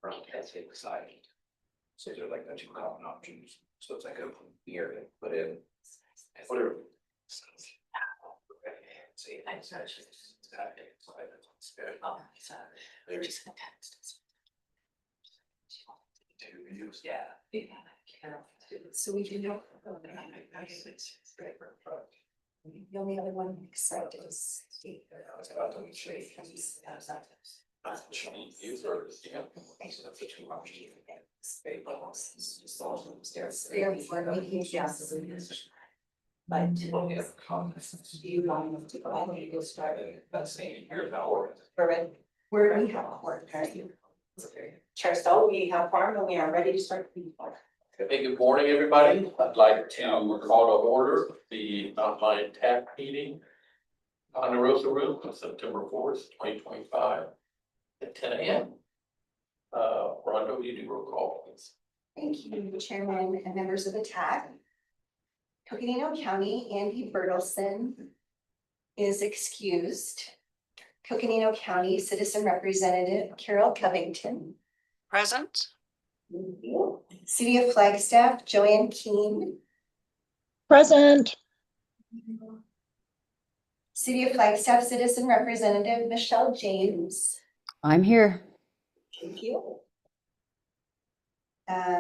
from the TAC side. So they're like the two common options. So it's like a year to put in. Whatever. See, I just. Oh, so they're just yeah. So we can help. The only other one except is. But you want to go ahead and go start. Where we have work, Charstow, we have farm and we are ready to start. Hey, good morning, everybody. I'd like to call to order the online TAC meeting on the Rosa Room on September 4th, 2025 at 10 a.m. Rhonda, will you do roll call, please? Thank you, Chairman and members of the TAC. Coconino County, Andy Bertelson is excused. Coconino County Citizen Representative Carol Covington. Present. Thank you. City of Flagstaff, Joanne Keene. Present. City of Flagstaff Citizen Representative Michelle James. I'm here. Thank you.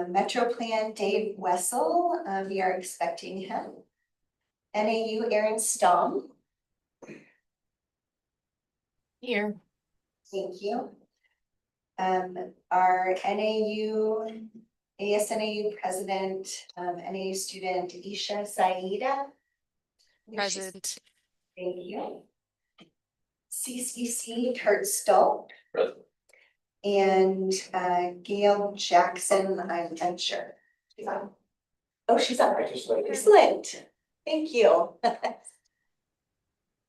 Metro Plan Dave Wessel, we are expecting him. NAU Aaron Stom. Here. Thank you. Our NAU, ASNAU President, NAU student Isha Saida. Present. Thank you. CCC Kurt Stoll. Present. And Gail Jackson, I'm unsure. She's on. Oh, she's on. Excellent. Thank you.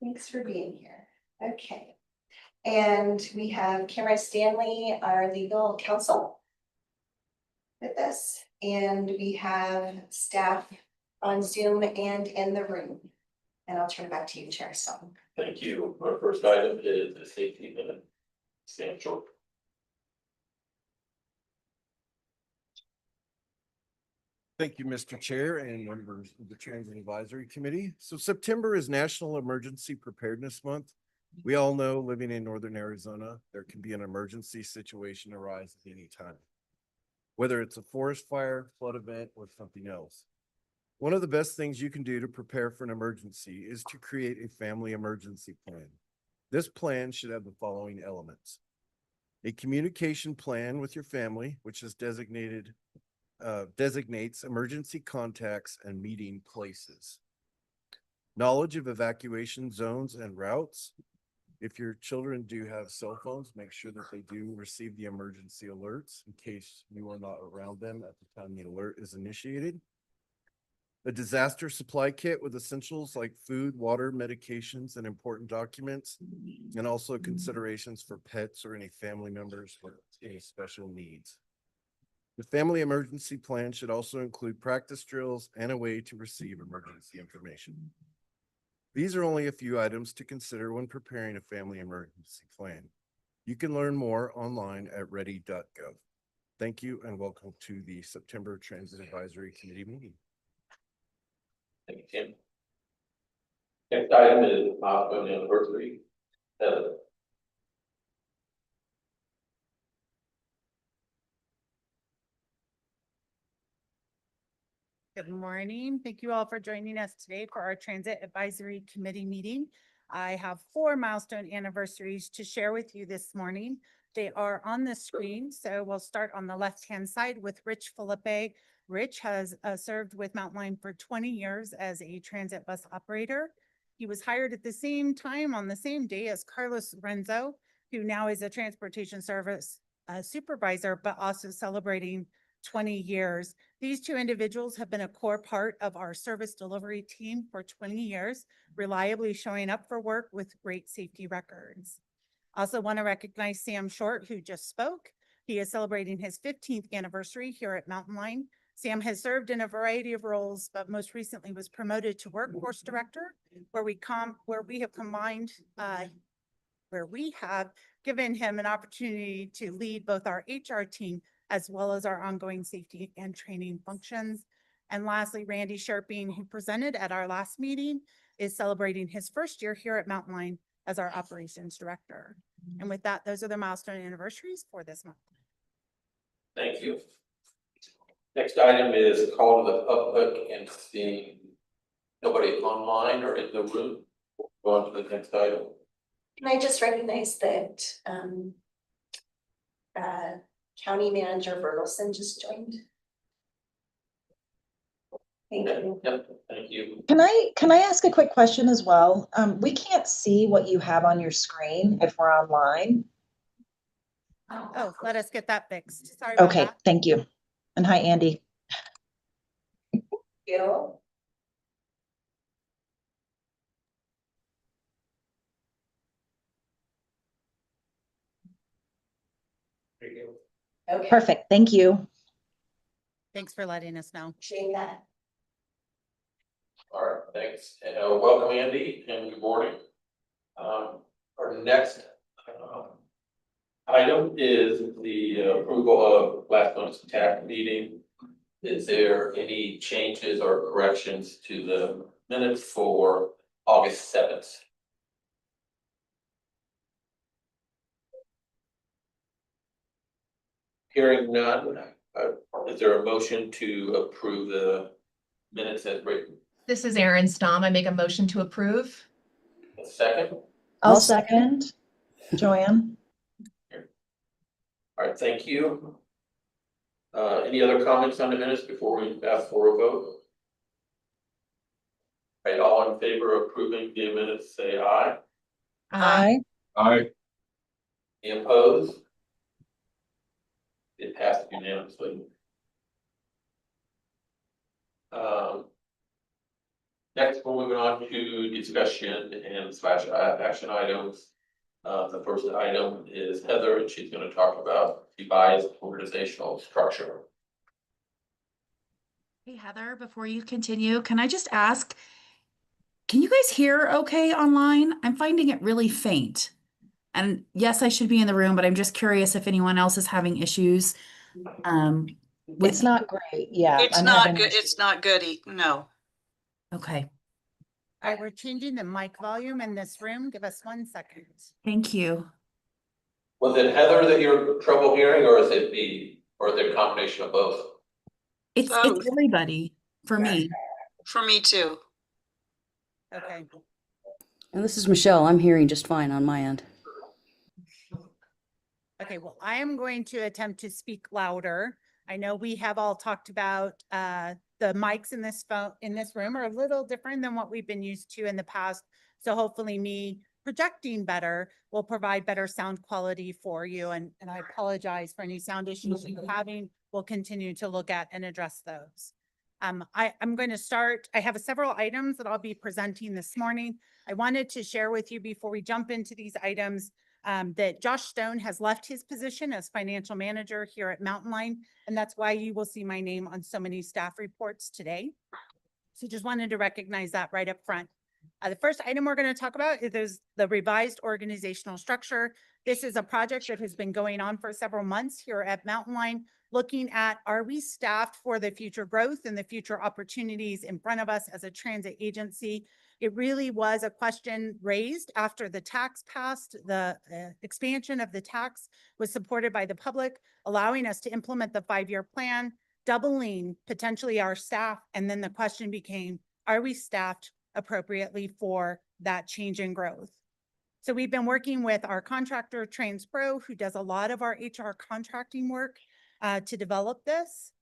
Thanks for being here. Okay. And we have Cameron Stanley, our legal counsel, with us. And we have staff on Zoom and in the room. And I'll turn it back to you, Chair Song. Thank you. Our first item is the safety minute. Sam Short. Thank you, Mr. Chair and members of the Transit Advisory Committee. So September is National Emergency Preparedness Month. We all know living in Northern Arizona, there can be an emergency situation arise at any time, whether it's a forest fire, flood event, or something else. One of the best things you can do to prepare for an emergency is to create a family emergency plan. This plan should have the following elements: a communication plan with your family, which is designates emergency contacts and meeting places. Knowledge of evacuation zones and routes. If your children do have cell phones, make sure that they do receive the emergency alerts in case you are not around them at the time the alert is initiated. A disaster supply kit with essentials like food, water, medications, and important documents, and also considerations for pets or any family members with any special needs. The family emergency plan should also include practice drills and a way to receive emergency information. These are only a few items to consider when preparing a family emergency plan. You can learn more online at ready.gov. Thank you and welcome to the September Transit Advisory Committee meeting. Thank you, Tim. Next item is milestone anniversary. Good morning. Thank you all for joining us today for our Transit Advisory Committee meeting. I have 4 milestone anniversaries to share with you this morning. They are on the screen. So we'll start on the left-hand side with Rich Felipe. Rich has served with Mountain Line for 20 years as a transit bus operator. He was hired at the same time on the same day as Carlos Renzo, who now is a transportation service supervisor, but also celebrating 20 years. These 2 individuals have been a core part of our service delivery team for 20 years, reliably showing up for work with great safety records. Also want to recognize Sam Short, who just spoke. He is celebrating his 15th anniversary here at Mountain Line. Sam has served in a variety of roles, but most recently was promoted to workforce director, where we have combined where we have given him an opportunity to lead both our HR team as well as our ongoing safety and training functions. And lastly, Randy Sharping, who presented at our last meeting, is celebrating his first year here at Mountain Line as our operations director. And with that, those are the milestone anniversaries for this month. Thank you. Next item is call to the public and seeing nobody online or in the room. Go on to the next item. Can I just recognize that County Manager Bertelson just joined? Thank you. Yep, thank you. Can I ask a quick question as well? We can't see what you have on your screen if we're online. Oh, let us get that fixed. Sorry about Okay, that. thank you. And hi, Andy. You. There you Okay. Perfect, thank you. Thanks for letting us know. Appreciate that. go. All right, thanks. And welcome, Andy, and good morning. Our next item is the approval of last month's TAC meeting. Is there any changes or corrections to the minutes for August 7th? Hearing none, is there a motion to approve the minutes as written? This is Erin Stom. I make a motion to approve. A second? I'll second. Joanne? All right, thank you. Any other comments on the minutes before we ask for a vote? All right, all in favor of approving the minutes, say aye. Aye. Aye. Any opposed? It passed unanimously. Next, we're moving on to discussion and / action items. The first item is Heather, and she's going to talk about revised organizational structure. Hey, Heather, before you continue, can I just ask, can you guys hear okay online? I'm finding it really faint. And yes, I should be in the room, but I'm just curious if anyone else is having issues. It's not great, yeah. It's I'm not having good, issues. it's not good, no. Okay, All right, we're changing the mic volume in this room. Give us 1 second. thank you. Was it Heather that you're trouble hearing, or is it me, or is it a combination of both? It's Both. everybody for me. For me too. Okay. And this is Michelle. I'm hearing just fine on my end. Okay, well, I am going to attempt to speak louder. I know we have all talked about the mics in this room are a little different than what we've been used to in the past. So hopefully me projecting better will provide better sound quality for you. And I apologize for any sound issues you're having. We'll continue to look at and address those. I'm going to start. I have several items that I'll be presenting this morning. I wanted to share with you before we jump into these items that Josh Stone has left his position as financial manager here at Mountain Line, and that's why you will see my name on so many staff reports today. So just wanted to recognize that right up front. The first item we're going to talk about is the revised organizational structure. This is a project that has been going on for several months here at Mountain Line, looking at, are we staffed for the future growth and the future opportunities in front of us as a transit agency? It really was a question raised after the tax passed. The expansion of the tax was supported by the public, allowing us to implement the 5-year plan, doubling potentially our staff. And then the question became, are we staffed appropriately for that change in growth? So we've been working with our contractor TransPro, who does a lot of our HR contracting work to develop this.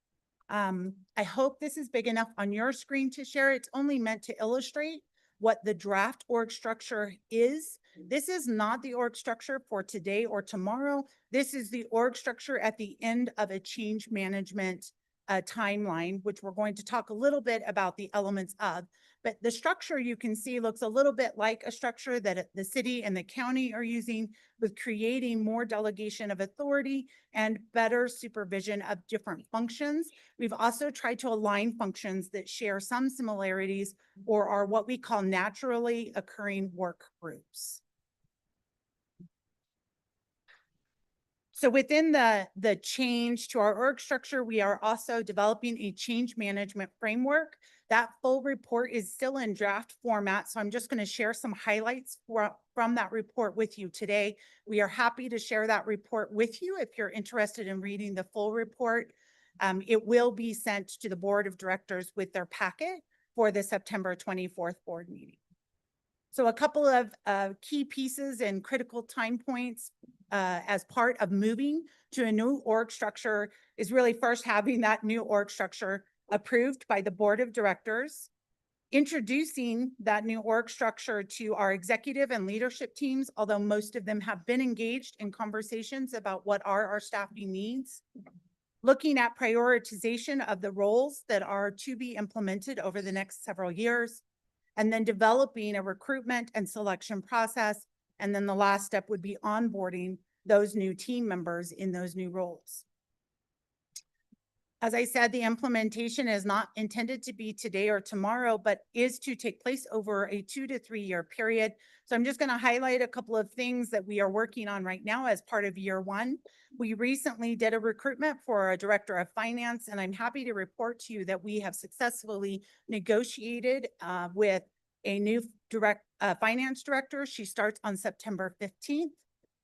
I hope this is big enough on your screen to share. It's only meant to illustrate what the draft org structure is. This is not the org structure for today or tomorrow. This is the org structure at the end of a change management timeline, which we're going to talk a little bit about the elements of. But the structure you can see looks a little bit like a structure that the city and the county are using, with creating more delegation of authority and better supervision of different functions. We've also tried to align functions that share some similarities or are what we call naturally occurring work groups. So within the change to our org structure, we are also developing a change management framework. That full report is still in draft format, so I'm just going to share some highlights from that report with you today. We are happy to share that report with you if you're interested in reading the full report. It will be sent to the board of directors with their packet for the September 24th board meeting. So a couple of key pieces and critical time points as part of moving to a new org structure is really first having that new org structure approved by the board of directors, introducing that new org structure to our executive and leadership teams, although most of them have been engaged in conversations about what are our staffing needs, looking at prioritization of the roles that are to be implemented over the next several years, and then developing a recruitment and selection process. And then the last step would be onboarding those new team members in those new roles. As I said, the implementation is not intended to be today or tomorrow, but is to take place over a 2 to 3 year period. So I'm just going to highlight a couple of things that we are working on right now as part of year one. We recently did a recruitment for a director of finance, and I'm happy to report to you that we have successfully negotiated with a new finance director. She starts on September 15th.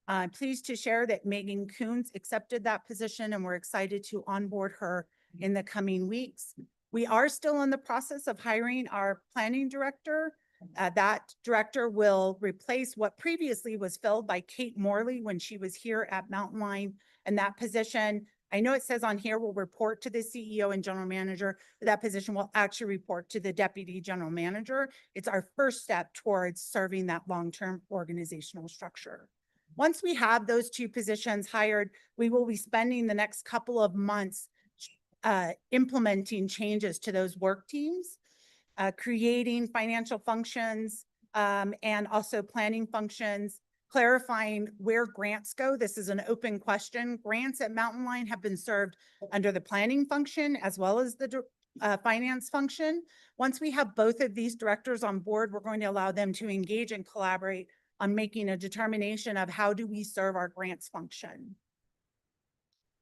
I'm pleased to share that Megan Coons accepted that position, and we're excited to onboard her in the coming weeks. We are still in the process of hiring our planning director. That director will replace what previously was filled by Kate Morley when she was here at Mountain Line. And that position, I know it says on here, will report to the CEO and general manager, but that position will actually report to the deputy general manager. It's our first step towards serving that long-term organizational structure. Once we have those two positions hired, we will be spending the next couple of months implementing changes to those work teams, creating financial functions and also planning functions, clarifying where grants go. This is an open question. Grants at Mountain Line have been served under the planning function as well as the finance function. Once we have both of these directors on board, we're going to allow them to engage and collaborate on making a determination of how do we serve our grants function.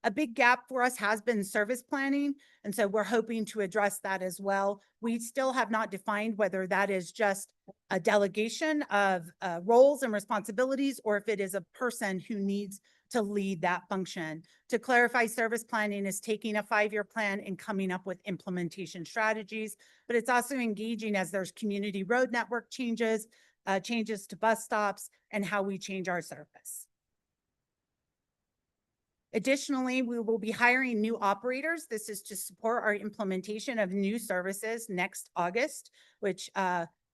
A big gap for us has been service planning, and so we're hoping to address that as well. We still have not defined whether that is just a delegation of roles and responsibilities, or if it is a person who needs to lead that function. To clarify, service planning is taking a 5-year plan and coming up with implementation strategies, but it's also engaging as there's community road network changes, changes to bus stops, and how we change our service. Additionally, we will be hiring new operators. This is to support our implementation of new services next August, which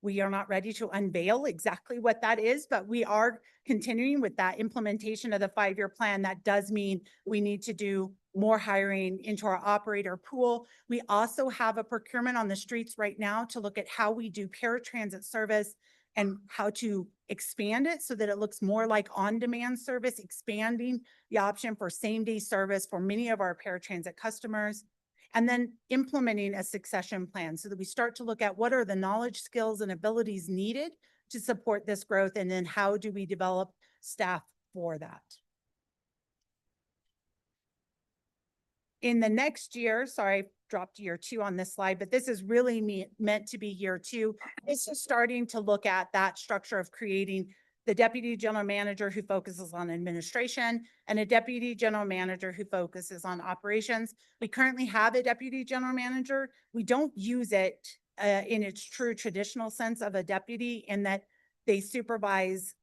we are not ready to unveil exactly what that is, but we are continuing with that implementation of the 5-year plan. That does mean we need to do more hiring into our operator pool. We also have a procurement on the streets right now to look at how we do paratransit service and how to expand it so that it looks more like on-demand service, expanding the option for same-day service for many of our paratransit customers, and then implementing a succession plan so that we start to look at what are the knowledge, skills, and abilities needed to support this growth, and then how do we develop staff for that. In the next year, sorry, I dropped year 2 on this slide, but this is really meant to be year 2. This is starting to look at that structure of creating the deputy general manager who focuses on administration and a deputy general manager who focuses on operations. We currently have a deputy general manager. We don't use it in its true traditional sense of a deputy, in that they supervise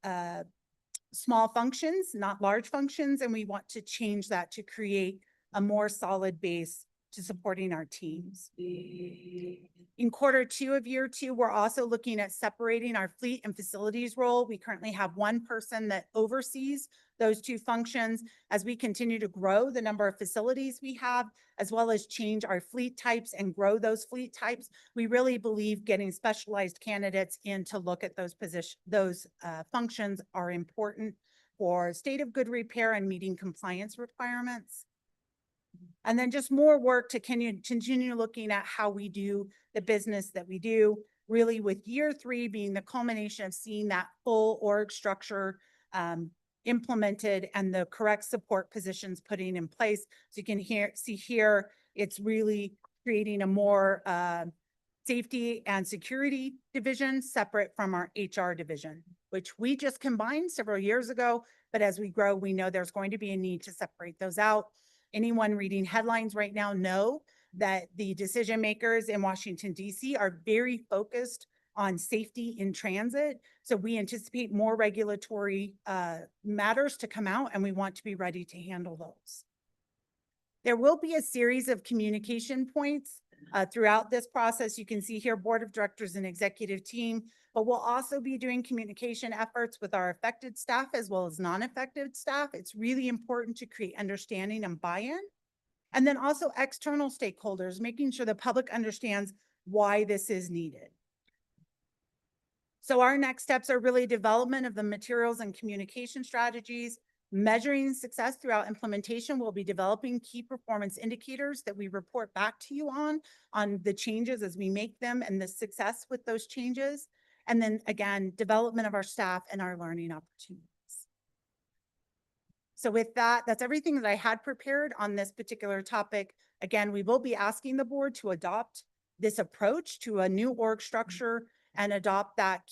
small functions, not large functions, and we want to change that to create a more solid base to supporting our teams. In quarter 2 of year 2, we're also looking at separating our fleet and facilities role. We currently have one person that oversees those 2 functions. As we continue to grow the number of facilities we have, as well as change our fleet types and grow those fleet types, we really believe getting specialized candidates in to look at those functions are important for state of good repair and meeting compliance requirements. And then just more work to continue looking at how we do the business that we do, really with year 3 being the culmination of seeing that full org structure implemented and the correct support positions putting in place. So you can see here, it's really creating a more safety and security division separate from our HR division, which we just combined several years ago. But as we grow, we know there's going to be a need to separate those out. Anyone reading headlines right now know that the decision makers in Washington, D.C. are very focused on safety in transit. So we anticipate more regulatory matters to come out, and we want to be ready to handle those. There will be a series of communication points throughout this process. You can see here board of directors and executive team, but we'll also be doing communication efforts with our affected staff as well as non-affected staff. It's really important to create understanding and buy-in. And then also external stakeholders, making sure the public understands why this is needed. So our next steps are really development of the materials and communication strategies, measuring success throughout implementation. We'll be developing key performance indicators that we report back to you on the changes as we make them and the success with those changes. And then again, development of our staff and our learning opportunities. So with that, that's everything that I had prepared on this particular topic. Again, we will be asking the board to adopt this approach to a new org structure and adopt that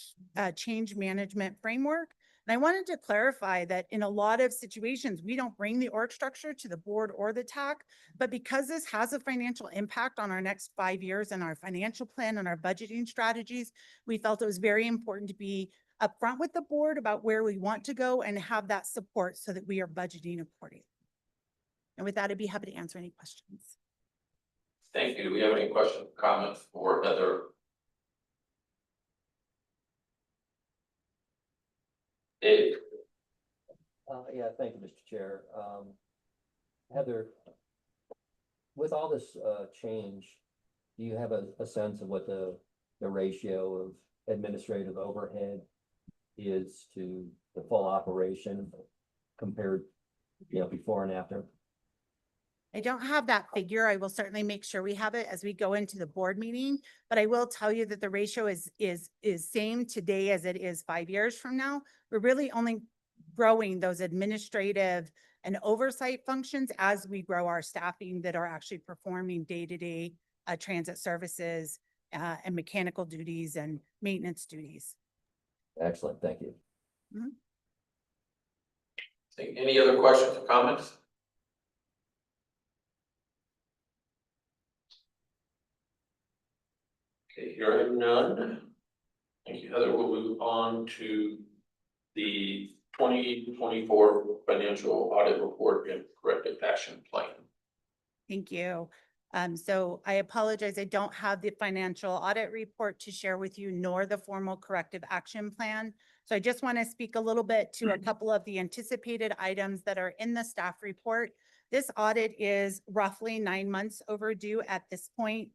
change management framework. And I wanted to clarify that in a lot of situations, we don't bring the org structure to the board or the TAC, but because this has a financial impact on our next 5 years and our financial plan and our budgeting strategies, we felt it was very important to be upfront with the board about where we want to go and have that support so that we are budgeting accordingly. And with that, I'd be happy to answer any questions. Thank you. Do we have any questions, comments for Heather? Dave? Yeah, thank you, Mr. Chair. Heather, with all this change, do you have a sense of what the ratio of administrative overhead is to the full operation compared, before and after? I don't have that figure. I will certainly make sure we have it as we go into the board meeting, but I will tell you that the ratio is same today as it is 5 years from now. We're really only growing those administrative and oversight functions as we grow our staffing that are actually performing day-to-day transit services and mechanical duties and maintenance duties. Excellent, thank you. Any other questions or comments? Okay, hearing none. Thank you, Heather. We'll move on to the 2024 financial audit report and corrective action plan. Thank you. So I apologize, I don't have the financial audit report to share with you, nor the formal corrective action plan. So I just want to speak a little bit to a couple of the anticipated items that are in the staff report. This audit is roughly 9 months overdue at this point.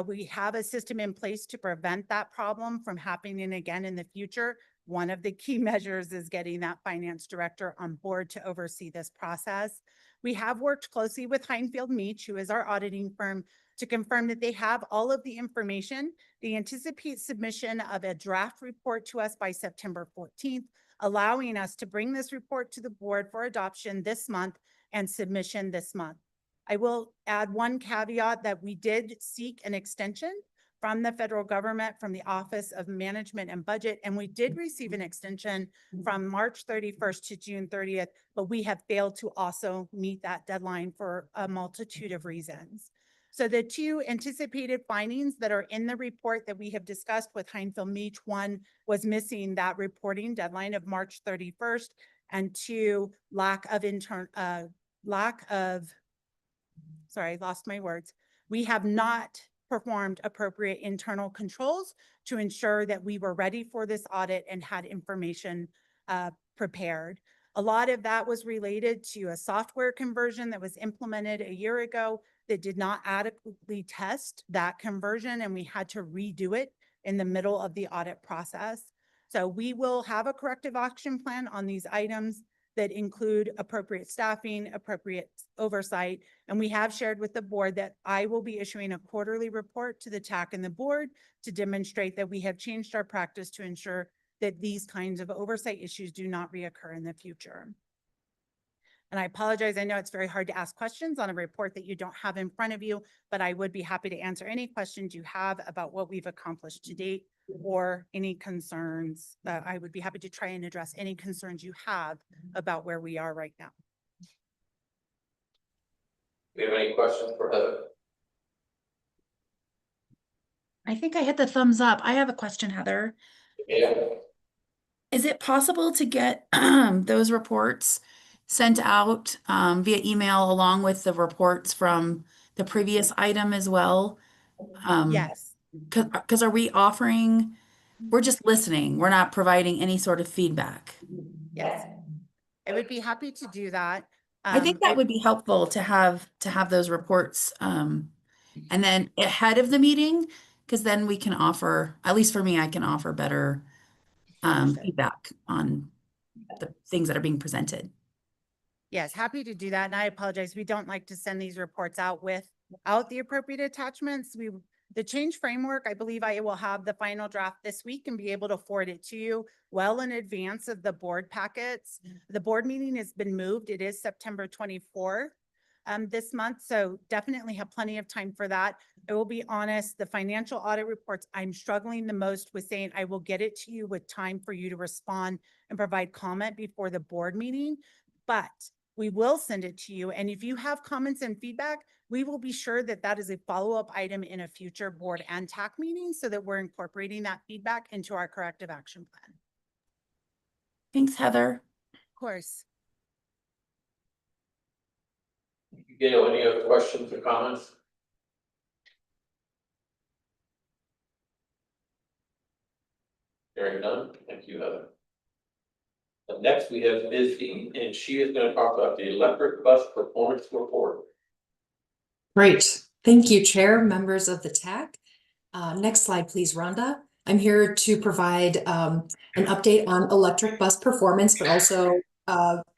We have a system in place to prevent that problem from happening again in the future. One of the key measures is getting that finance director on board to oversee this process. We have worked closely with Heinfield Meach, who is our auditing firm, to confirm that they have all of the information. They anticipate submission of a draft report to us by September 14th, allowing us to bring this report to the board for adoption this month and submission this month. I will add one caveat that we did seek an extension from the federal government, from the Office of Management and Budget, and we did receive an extension from March 31st to June 30th, but we have failed to also meet that deadline for a multitude of reasons. So the two anticipated findings that are in the report that we have discussed with Heinfield Meach, one was missing that reporting deadline of March 31st, and two, sorry, I lost my words. We have not performed appropriate internal controls to ensure that we were ready for this audit and had information prepared. A lot of that was related to a software conversion that was implemented a year ago that did not adequately test that conversion, and we had to redo it in the middle of the audit process. So we will have a corrective action plan on these items that include appropriate staffing, appropriate oversight. And we have shared with the board that I will be issuing a quarterly report to the TAC and the board to demonstrate that we have changed our practice to ensure that these kinds of oversight issues do not reoccur in the future. And I apologize, I know it's very hard to ask questions on a report that you don't have in front of you, but I would be happy to answer any questions you have about what we've accomplished to date or any concerns. I would be happy to try and address any concerns you have about where we are right now. Do you have any questions for Heather? I think I hit the thumbs up. I have a question, Heather. Yeah. Is it possible to get those reports sent out via email along with the reports from the previous item as well? Yes, Because are we offering, we're just listening, we're not providing any sort of feedback. yes. I would be happy to do that. I think that would be helpful to have those reports and then ahead of the meeting, because then we can offer, at least for me, I can offer better feedback on the things that are being presented. Yes, happy to do that. And I apologize. We don't like to send these reports out without the appropriate attachments. The change framework, I believe I will have the final draft this week and be able to forward it to you well in advance of the board packets. The board meeting has been moved. It is September 24th this month. So definitely have plenty of time for that. I will be honest, the financial audit reports, I'm struggling the most with saying I will get it to you with time for you to respond and provide comment before the board meeting, but we will send it to you. And if you have comments and feedback, we will be sure that that is a follow-up item in a future board and TAC meeting so that we're incorporating that feedback into our corrective action plan. Thanks, Heather. Of course. Gail, any other questions or comments? Hearing none, thank you, Heather. And next we have Ms. Dean, and she is going to talk about the electric bus performance report. Great. Thank you, Chair, members of the TAC. Next slide, please, Rhonda. I'm here to provide an update on electric bus performance, but also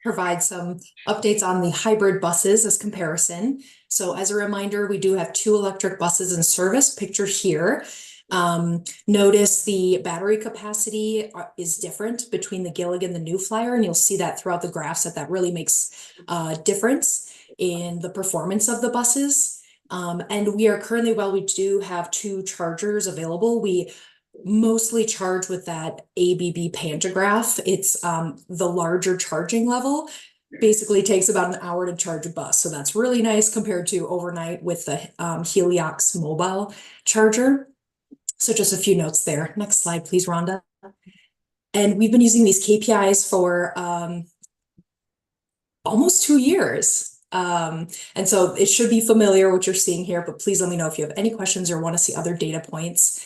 provide some updates on the hybrid buses as comparison. So as a reminder, we do have 2 electric buses in service, pictured here. Notice the battery capacity is different between the Gillig and the New Flyer, and you'll see that throughout the graphs that really makes a difference in the performance of the buses. And we are currently, while we do have 2 chargers available, we mostly charge with that ABB pantograph. It's the larger charging level. Basically takes about an hour to charge a bus. So that's really nice compared to overnight with the Heliox mobile charger. So just a few notes there. Next slide, please, Rhonda. And we've been using these KPIs for almost 2 years. And so it should be familiar what you're seeing here, but please let me know if you have any questions or want to see other data points.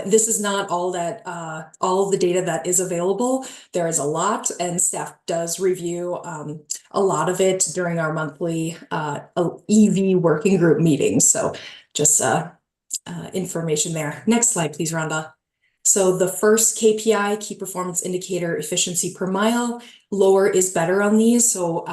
This is not all of the data that is available. There is a lot, and staff does review a lot of it during our monthly EV working group meetings. So just information there. Next slide, please, Rhonda. So the first KPI, key performance indicator, efficiency per mile, lower is better on these. So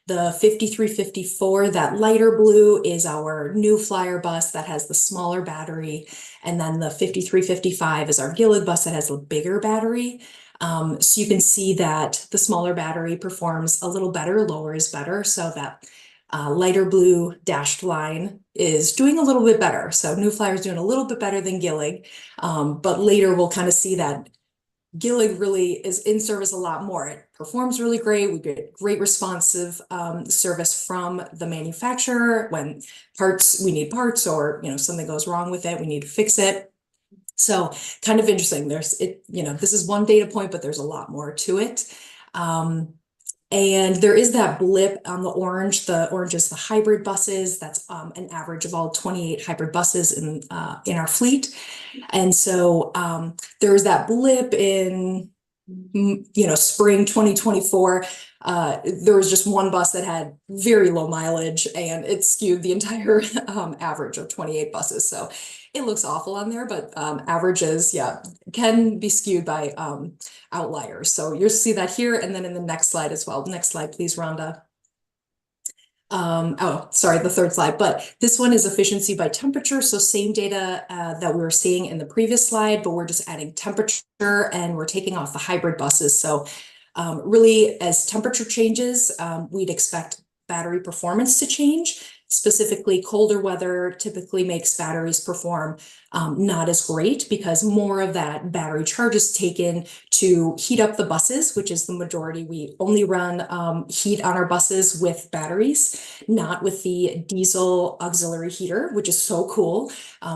the 5354, that lighter blue, is our New Flyer bus that has the smaller battery. And then the 5355 is our Gillig bus that has a bigger battery. So you can see that the smaller battery performs a little better, lower is better. So that lighter blue dashed line is doing a little bit better. So New Flyer is doing a little bit better than Gillig. But later we'll kind of see that Gillig really is in service a lot more. It performs really great. We get great responsive service from the manufacturer when we need parts or something goes wrong with it, we need to fix it. So kind of interesting. This is one data point, but there's a lot more to it. And there is that blip on the orange. The orange is the hybrid buses. That's an average of all 28 hybrid buses in our fleet. And so there was that blip in spring 2024. There was just one bus that had very low mileage, and it skewed the entire average of 28 buses. So it looks awful on there, but averages, can be skewed by outliers. So you'll see that here, and then in the next slide as well. Next slide, please, Rhonda. Oh, sorry, the third slide, but this one is efficiency by temperature. So same data that we were seeing in the previous slide, but we're just adding temperature and we're taking off the hybrid buses. So really, as temperature changes, we'd expect battery performance to change. Specifically, colder weather typically makes batteries perform not as great because more of that battery charge is taken to heat up the buses, which is the majority. We only run heat on our buses with batteries, not with the diesel auxiliary heater, which is so cool.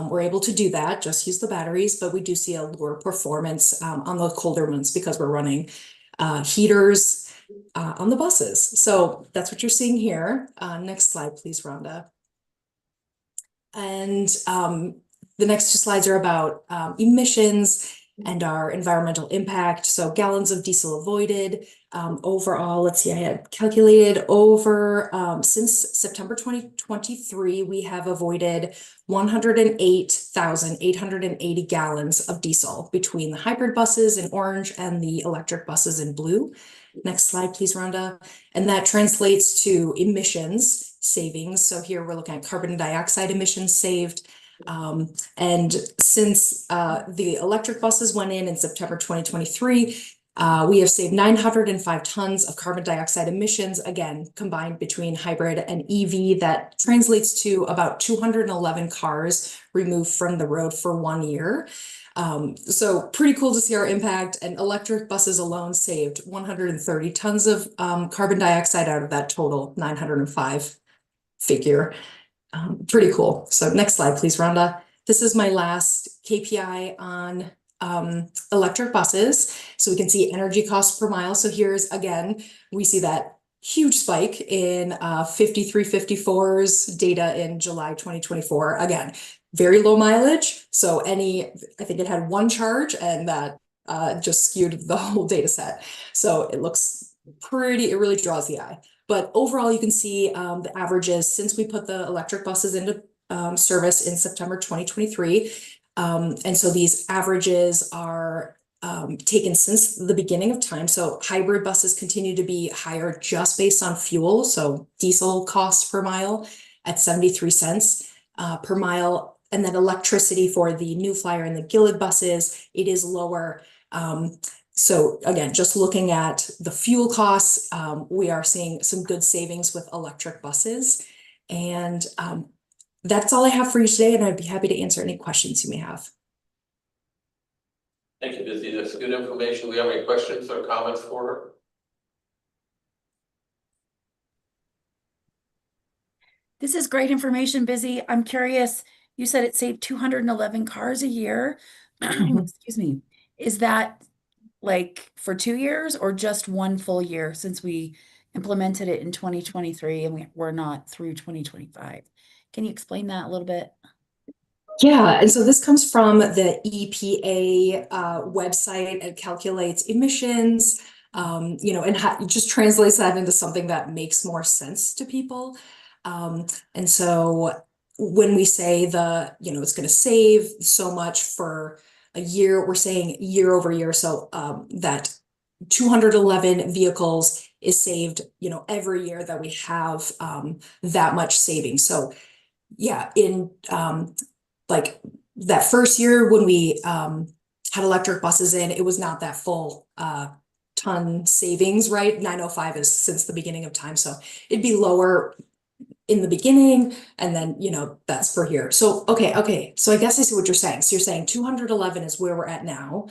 We're able to do that, just use the batteries, but we do see a lower performance on the colder months because we're running heaters on the buses. So that's what you're seeing here. Next slide, please, Rhonda. And the next two slides are about emissions and our environmental impact. So gallons of diesel avoided. Overall, let's see, I had calculated over, since September 2023, we have avoided 108,880 gallons of diesel between the hybrid buses in orange and the electric buses in blue. Next slide, please, Rhonda. And that translates to emissions savings. So here we're looking at carbon dioxide emissions saved. And since the electric buses went in September 2023, we have saved 905 tons of carbon dioxide emissions, again, combined between hybrid and EV. That translates to about 211 cars removed from the road for 1 year. So pretty cool to see our impact, and electric buses alone saved 130 tons of carbon dioxide out of that total 905 figure. Pretty cool. So next slide, please, Rhonda. This is my last KPI on electric buses. So we can see energy costs per mile. So here's, again, we see that huge spike in 5354's data in July 2024. Again, very low mileage. So I think it had one charge, and that just skewed the whole data set. So it looks pretty, it really draws the eye. But overall, you can see the averages since we put the electric buses into service in September 2023. And so these averages are taken since the beginning of time. So hybrid buses continue to be higher just based on fuel. So diesel costs per mile at 73 cents per mile. And then electricity for the New Flyer and the Gillig buses, it is lower. So again, just looking at the fuel costs, we are seeing some good savings with electric buses. And that's all I have for you today, and I'd be happy to answer any questions you may have. Thank you, Busy. That's good information. Do we have any questions or comments for her? This is great information, Busy. I'm curious, you said it saved 211 cars a year. Excuse me. Is that like for 2 years or just one full year since we implemented it in 2023 and we're not through 2025? Can you explain that a little bit? Yeah, and so this comes from the EPA website. It calculates emissions, and just translates that into something that makes more sense to people. And so when we say it's going to save so much for a year, we're saying year over year. So that 211 vehicles is saved, every year that we have that much savings. So yeah, in like that first year when we had electric buses in, it was not that full ton savings, right? 905 is since the beginning of time. So it'd be lower in the beginning, and then, that's per year. So, okay. So I guess I see what you're saying. So you're saying 211 is where we're at now.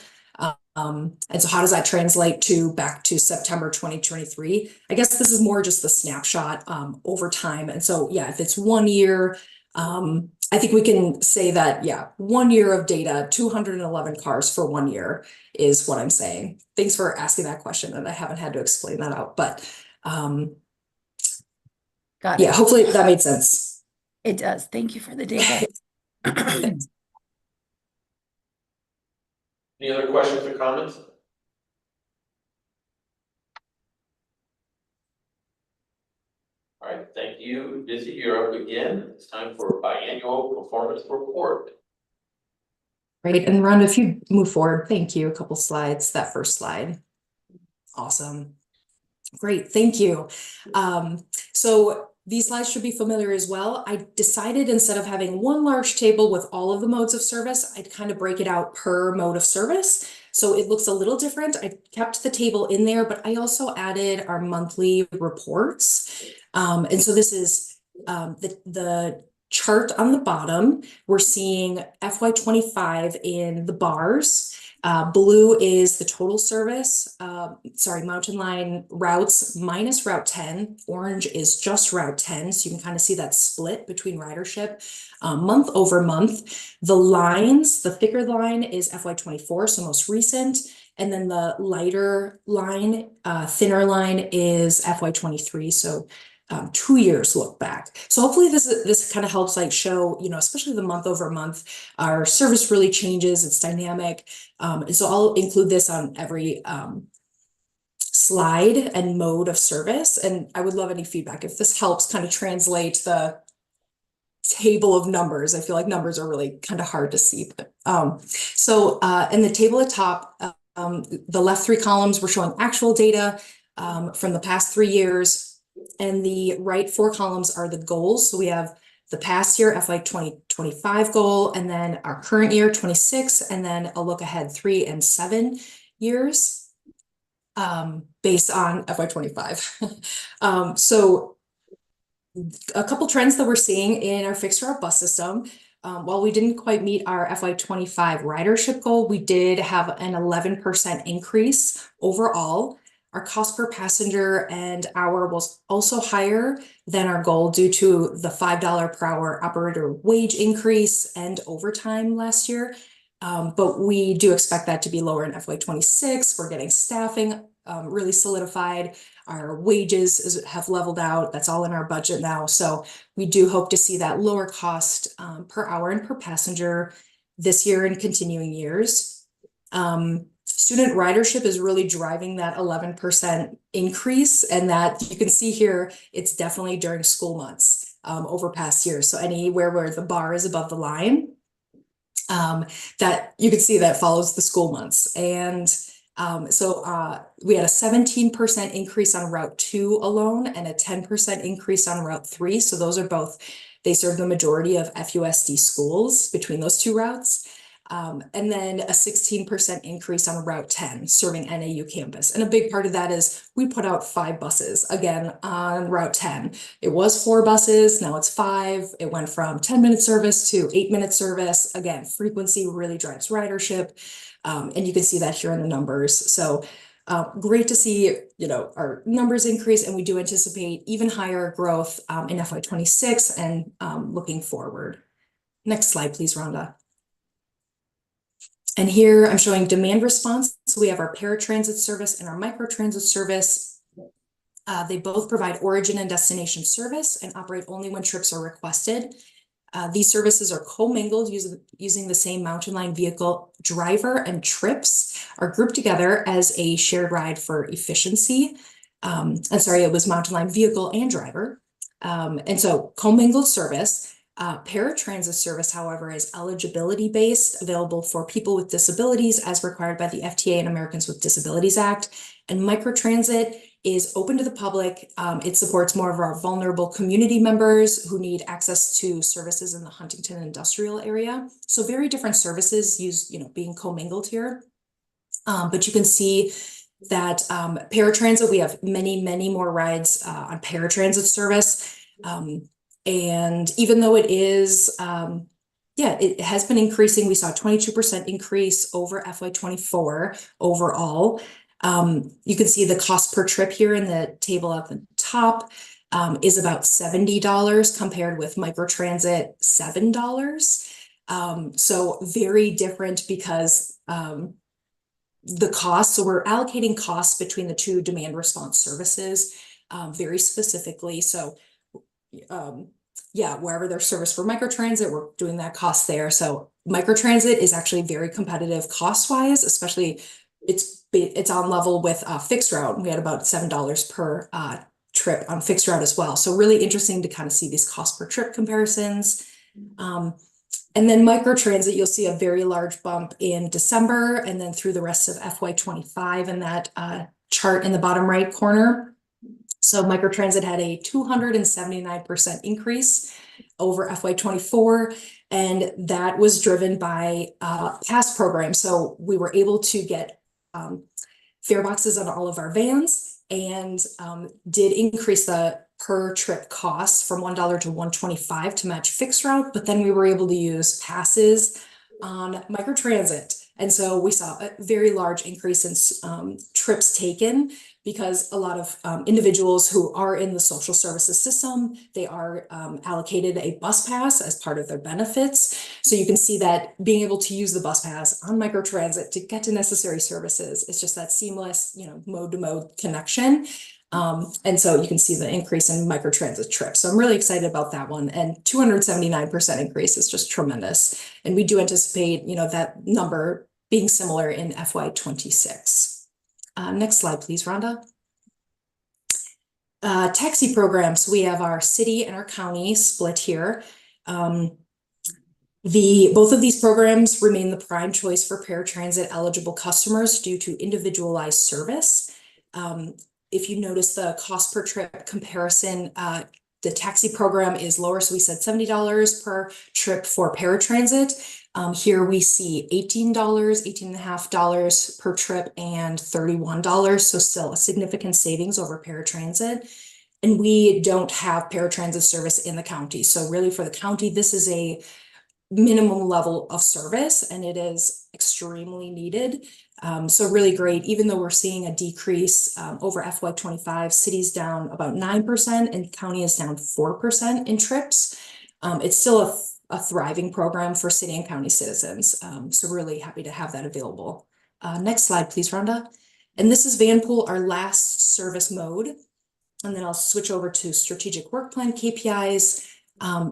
And so how does that translate back to September 2023? I guess this is more just the snapshot over time. And so, yeah, if it's 1 year, I think we can say that, 1 year of data, 211 cars for 1 year is what I'm saying. Thanks for asking that question, and I haven't had to explain that out, but Got it. yeah, hopefully that made sense. It does. Thank you for the data. Any other questions or comments? All right, thank you. Busy, you're up again. It's time for biannual performance report. Great, and Rhonda, if you move forward, thank you. A couple slides, that first slide. Awesome. Great, thank you. So These slides should be familiar as well. I decided instead of having one large table with all of the modes of service, I'd kind of break it out per mode of service. So it looks a little different. I kept the table in there, but I also added our monthly reports. And so this is the chart on the bottom. We're seeing FY25 in the bars. Blue is the total service, Mountain Line routes minus Route 10. Orange is just Route 10. So you can kind of see that split between ridership month over month. The lines, the thicker line is FY24, so most recent. And then the lighter line, thinner line is FY23. So 2 years look back. So hopefully this kind of helps like show, especially the month over month, our service really changes, it's dynamic. And so I'll include this on every slide and mode of service. And I would love any feedback if this helps kind of translate the table of numbers. I feel like numbers are really kind of hard to see. But, in the table at top, the left 3 columns, we're showing actual data from the past 3 years. And the right 4 columns are the goals. So we have the past year FY 2025 goal, and then our current year 26, and then a look ahead 3 and 7 years based on FY 25. So a couple trends that we're seeing in our fixed route bus system. While we didn't quite meet our FY 25 ridership goal, we did have an 11% increase overall. Our cost per passenger and hour was also higher than our goal due to the $5 per hour operator wage increase and overtime last year. But we do expect that to be lower in FY 26. We're getting staffing really solidified. Our wages have leveled out. That's all in our budget now. So we do hope to see that lower cost per hour and per passenger this year and continuing years. Student ridership is really driving that 11% increase, and that you can see here, it's definitely during school months over past years. So anywhere where the bar is above the line, that you can see that follows the school months. And we had a 17% increase on Route 2 alone and a 10% increase on Route 3. So those are both, they serve the majority of FUSD schools between those 2 routes. And then a 16% increase on Route 10 serving NAU campus. And a big part of that is we put out 5 buses again on Route 10. It was 4 buses, now it's 5. It went from 10-minute service to 8-minute service. Again, frequency really drives ridership. And you can see that here in the numbers. So great to see, our numbers increase, and we do anticipate even higher growth in FY 26 and looking forward. Next slide, please, Rhonda. And here I'm showing demand response. So we have our paratransit service and our microtransit service. They both provide origin and destination service and operate only when trips are requested. These services are commingled using the same Mountain Line vehicle. Driver and trips are grouped together as a shared ride for efficiency. It was Mountain Line vehicle and driver. And so commingled service. Paratransit service, however, is eligibility based, available for people with disabilities as required by the FTA and Americans with Disabilities Act. And microtransit is open to the public. It supports more of our vulnerable community members who need access to services in the Huntington industrial area. So very different services used, being commingled here. But you can see that paratransit, we have many, many more rides on paratransit service. And even though it is, it has been increasing. We saw a 22% increase over FY24 overall. You can see the cost per trip here in the table at the top is about $70 compared with microtransit $7. So very different because the cost, so we're allocating costs between the 2 demand response services very specifically. So wherever there's service for microtransit, we're doing that cost there. So microtransit is actually very competitive cost-wise, especially it's on level with fixed route. We had about $7 per trip on fixed route as well. So really interesting to kind of see these cost per trip comparisons. And then microtransit, you'll see a very large bump in December and then through the rest of FY25 in that chart in the bottom right corner. So microtransit had a 279% increase over FY24, and that was driven by past programs. So we were able to get fare boxes on all of our vans, and did increase the per trip costs from $1 to $1.25 to match fixed route, but then we were able to use passes on microtransit. And so we saw a very large increase in trips taken, because a lot of individuals who are in the social services system, they are allocated a bus pass as part of their benefits. So you can see that being able to use the bus pass on microtransit to get to necessary services, it's just that seamless, mode to mode connection. And so you can see the increase in microtransit trips. So I'm really excited about that one, and 279% increase is just tremendous. And we do anticipate, that number being similar in FY26. Next slide, please, Rhonda. Taxi programs, we have our city and our county split here. Both of these programs remain the prime choice for paratransit eligible customers due to individualized service. If you notice the cost per trip comparison, the taxi program is lower. So we said $70 per trip for paratransit. Here we see $18, $18.50 per trip, and $31. So still a significant savings over paratransit. And we don't have paratransit service in the county. So really for the county, this is a minimum level of service, and it is extremely needed. So really great, even though we're seeing a decrease over FY25, city's down about 9% and county is down 4% in trips. It's still a thriving program for city and county citizens. So really happy to have that available. Next slide, please, Rhonda. And this is Vanpool, our last service mode. And then I'll switch over to strategic work plan KPIs.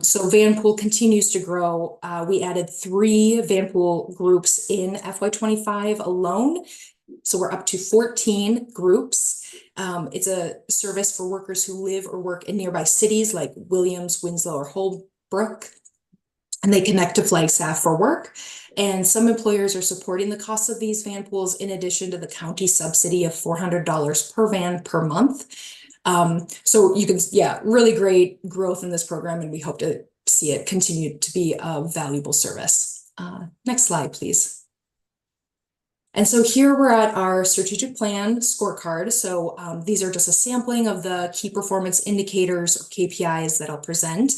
So Vanpool continues to grow. We added 3 Vanpool groups in FY25 alone. So we're up to 14 groups. It's a service for workers who live or work in nearby cities like Williams, Winslow, or Holbrook. And they connect to Flagstaff for work. And some employers are supporting the cost of these van pools in addition to the county subsidy of $400 per van per month. So you can, really great growth in this program, and we hope to see it continue to be a valuable service. Next slide, please. And so here we're at our strategic plan scorecard. So these are just a sampling of the key performance indicators or KPIs that I'll present.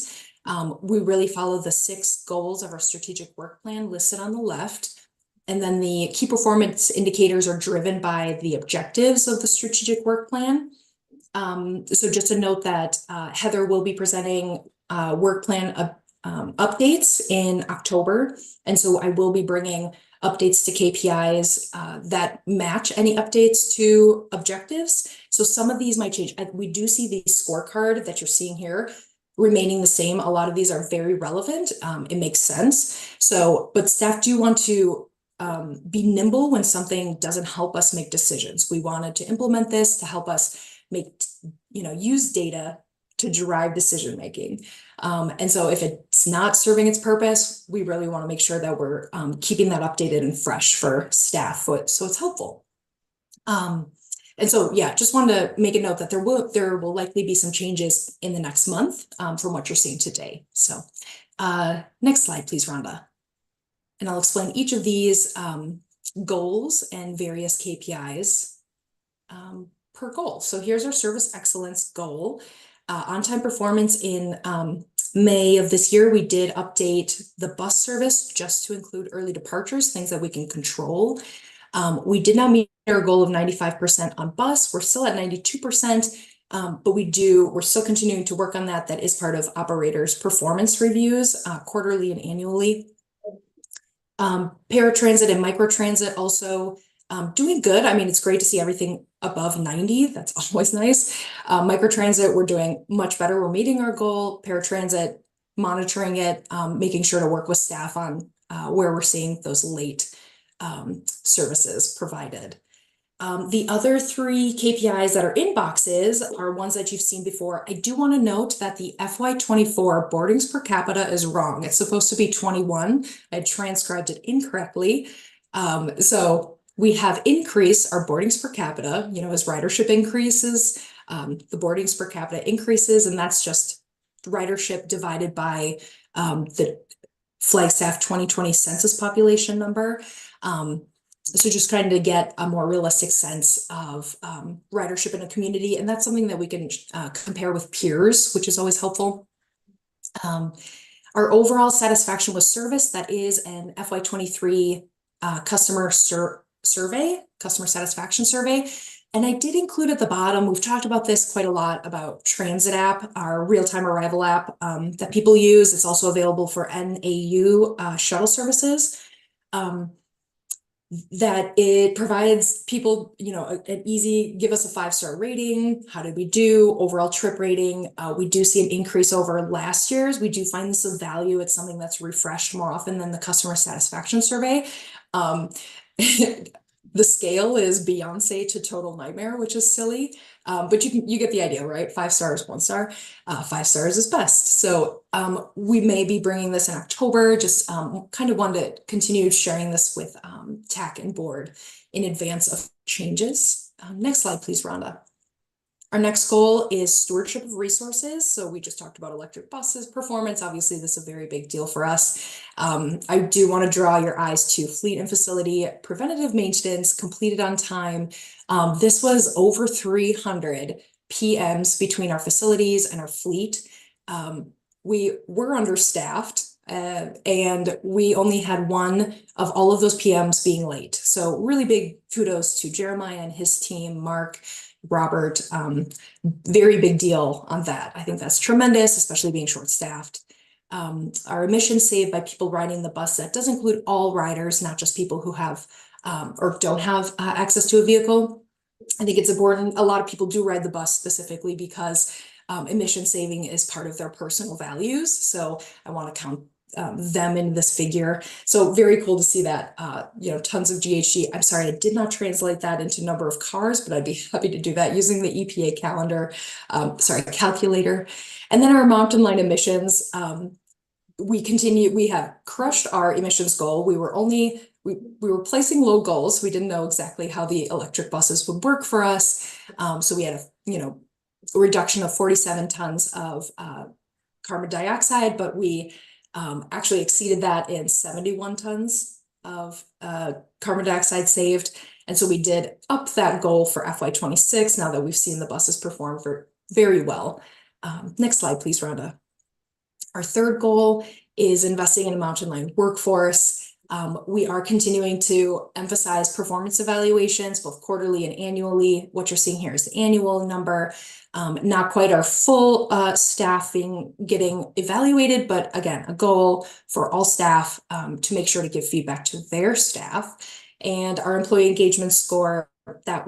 We really follow the 6 goals of our strategic work plan listed on the left. And then the key performance indicators are driven by the objectives of the strategic work plan. So just to note that Heather will be presenting work plan updates in October. And so I will be bringing updates to KPIs that match any updates to objectives. So some of these might change. We do see the scorecard that you're seeing here remaining the same. A lot of these are very relevant. It makes sense. So, but staff do want to be nimble when something doesn't help us make decisions. We wanted to implement this to help us use data to drive decision making. And so if it's not serving its purpose, we really want to make sure that we're keeping that updated and fresh for staff, so it's helpful. And so, just wanted to make a note that there will likely be some changes in the next month from what you're seeing today. So next slide, please, Rhonda. And I'll explain each of these goals and various KPIs per goal. So here's our service excellence goal. On-time performance in May of this year, we did update the bus service just to include early departures, things that we can control. We did not meet our goal of 95% on bus. We're still at 92%, but we're still continuing to work on that. That is part of operators' performance reviews quarterly and annually. Paratransit and microtransit also doing good. I mean, it's great to see everything above 90. That's always nice. Microtransit, we're doing much better. We're meeting our goal. Paratransit, monitoring it, making sure to work with staff on where we're seeing those late services provided. The other 3 KPIs that are in boxes are ones that you've seen before. I do want to note that the FY24 boardings per capita is wrong. It's supposed to be 21. I transcribed it incorrectly. So we have increased our boardings per capita, as ridership increases. the boardings per capita increases, and that's just ridership divided by the Flagstaff 2020 census population number. So just trying to get a more realistic sense of ridership in a community, and that's something that we can compare with peers, which is always helpful. Our overall satisfaction with service, that is an FY23 customer satisfaction survey. And I did include at the bottom, we've talked about this quite a lot, about Transit app, our real-time arrival app that people use. It's also available for NAU shuttle services. That it provides people, an easy, give us a 5-star rating. How did we do? Overall trip rating. We do see an increase over last year's. We do find this of value. It's something that's refreshed more often than the customer satisfaction survey. The scale is Beyonce to total nightmare, which is silly. But you get the idea, right? 5 stars, 1 star, 5 stars is best. So we may be bringing this in October. Just kind of wanted to continue sharing this with TAC and board in advance of changes. Next slide, please, Rhonda. Our next goal is stewardship of resources. So we just talked about electric buses performance. Obviously, this is a very big deal for us. I do want to draw your eyes to fleet and facility preventative maintenance completed on time. This was over 300 PMs between our facilities and our fleet. We were understaffed and we only had one of all of those PMs being late. So really big kudos to Jeremiah and his team, Mark, Robert, very big deal on that. I think that's tremendous, especially being short-staffed. Our emissions saved by people riding the bus, that does include all riders, not just people who have or don't have access to a vehicle. I think it's important. A lot of people do ride the bus specifically because emission saving is part of their personal values. So I want to count them in this figure. So very cool to see that, tons of GHG. I'm sorry, I did not translate that into number of cars, but I'd be happy to do that using the EPA calculator. And then our mountain line emissions, we have crushed our emissions goal. We were placing low goals. We didn't know exactly how the electric buses would work for us. So we had a reduction of 47 tons of carbon dioxide, but we actually exceeded that in 71 tons of carbon dioxide saved. And so we did up that goal for FY26 now that we've seen the buses perform very well. Next slide, please, Rhonda. Our third goal is investing in a mountain line workforce. We are continuing to emphasize performance evaluations, both quarterly and annually. What you're seeing here is the annual number. Not quite our full staffing getting evaluated, but again, a goal for all staff to make sure to give feedback to their staff. And our employee engagement score, that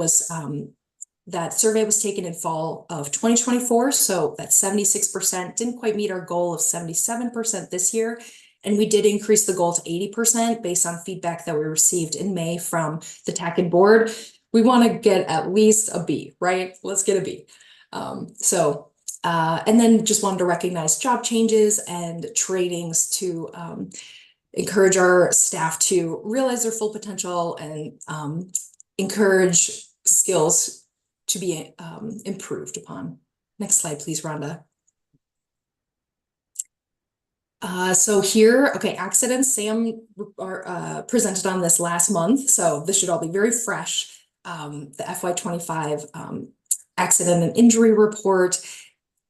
survey was taken in fall of 2024. So that's 76%, didn't quite meet our goal of 77% this year. And we did increase the goal to 80% based on feedback that we received in May from the TAC and board. We want to get at least a B, right? Let's get a B. And then just wanted to recognize job changes and trainings to encourage our staff to realize their full potential and encourage skills to be improved upon. Next slide, please, Rhonda. So here, okay, accidents, Sam presented on this last month, so this should all be very fresh. The FY25 accident and injury report.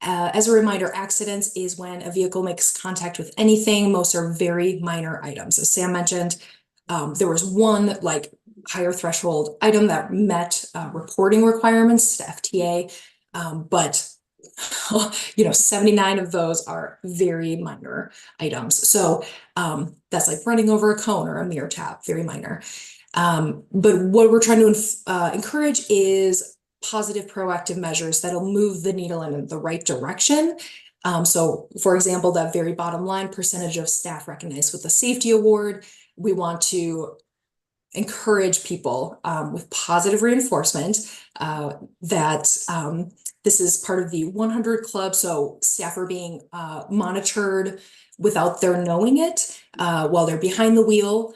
As a reminder, accidents is when a vehicle makes contact with anything. Most are very minor items. As Sam mentioned, there was one higher threshold item that met reporting requirements to FTA, but 79 of those are very minor items. So that's like running over a cone or a mirror tap, very minor. But what we're trying to encourage is positive proactive measures that'll move the needle in the right direction. So for example, that very bottom line, percentage of staff recognized with the safety award, we want to encourage people with positive reinforcement that this is part of the 100 Club. So staff are being monitored without their knowing it while they're behind the wheel.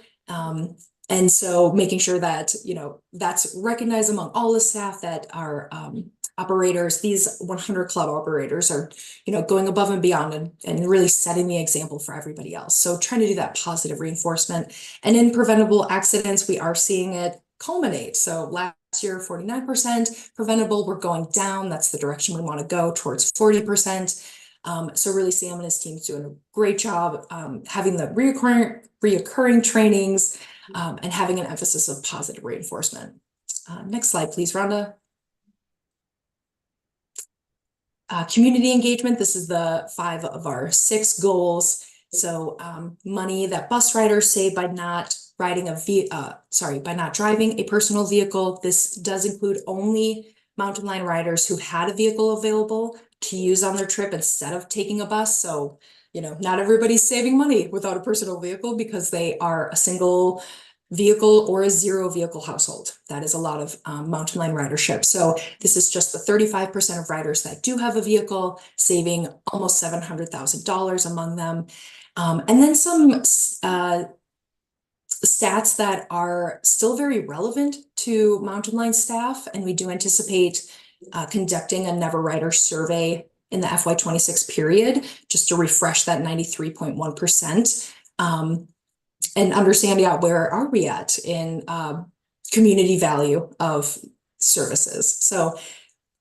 And so making sure that, that's recognized among all the staff that are operators, these 100 club operators are, going above and beyond and really setting the example for everybody else. So trying to do that positive reinforcement. And in preventable accidents, we are seeing it culminate. So last year, 49% preventable, we're going down. That's the direction we want to go, towards 40%. So really Sam and his team's doing a great job, having the reoccurring trainings, and having an emphasis of positive reinforcement. Next slide, please, Rhonda. Community engagement, this is the 5 of our 6 goals. So money that bus riders save by not driving a personal vehicle. This does include only mountain lion riders who had a vehicle available to use on their trip instead of taking a bus. So, not everybody's saving money without a personal vehicle because they are a single vehicle or a 0 vehicle household. That is a lot of mountain lion ridership. So this is just the 35% of riders that do have a vehicle, saving almost $700,000 among them. And then some stats that are still very relevant to mountain lion staff, and we do anticipate conducting a never rider survey in the FY26 period, just to refresh that 93.1%. And understand, where are we at in community value of services. So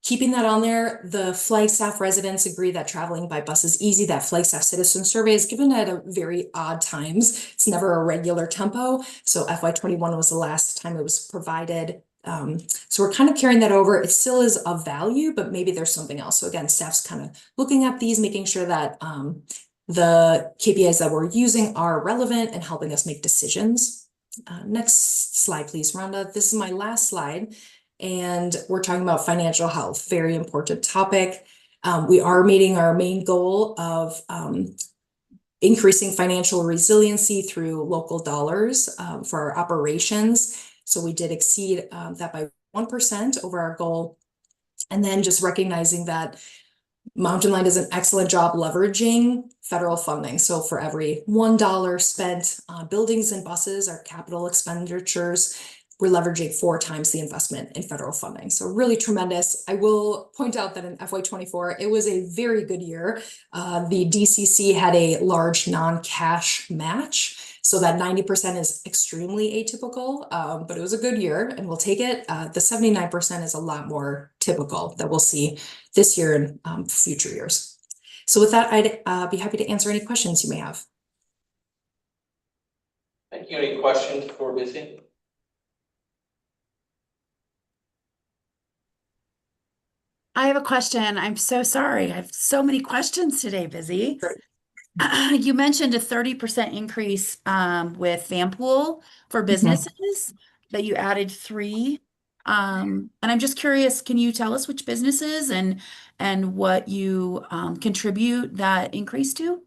keeping that on there, the Flagstaff residents agree that traveling by bus is easy. That Flagstaff citizen survey is given at a very odd times. It's never a regular tempo. So FY21 was the last time it was provided. So we're kind of carrying that over. It still is of value, but maybe there's something else. So again, staff's kind of looking at these, making sure that the KPIs that we're using are relevant and helping us make decisions. Next slide, please, Rhonda. This is my last slide. And we're talking about financial health, very important topic. We are meeting our main goal of increasing financial resiliency through local dollars for our operations. So we did exceed that by 1% over our goal. And then just recognizing that Mountain Lion does an excellent job leveraging federal funding. So for every $1 spent on buildings and buses, our capital expenditures, we're leveraging 4 times the investment in federal funding. So really tremendous. I will point out that in FY24, it was a very good year. The DCC had a large non-cash match. So that 90% is extremely atypical, but it was a good year and we'll take it. The 79% is a lot more typical that we'll see this year and future years. So with that, I'd be happy to answer any questions you may have. Thank you. Any questions for Busy? I have a question. I'm so sorry. I have so many questions today, Busy. You mentioned a 30% increase with Vanpool for businesses, that you added 3. And I'm just curious, can you tell us which businesses and what you contribute that increase to?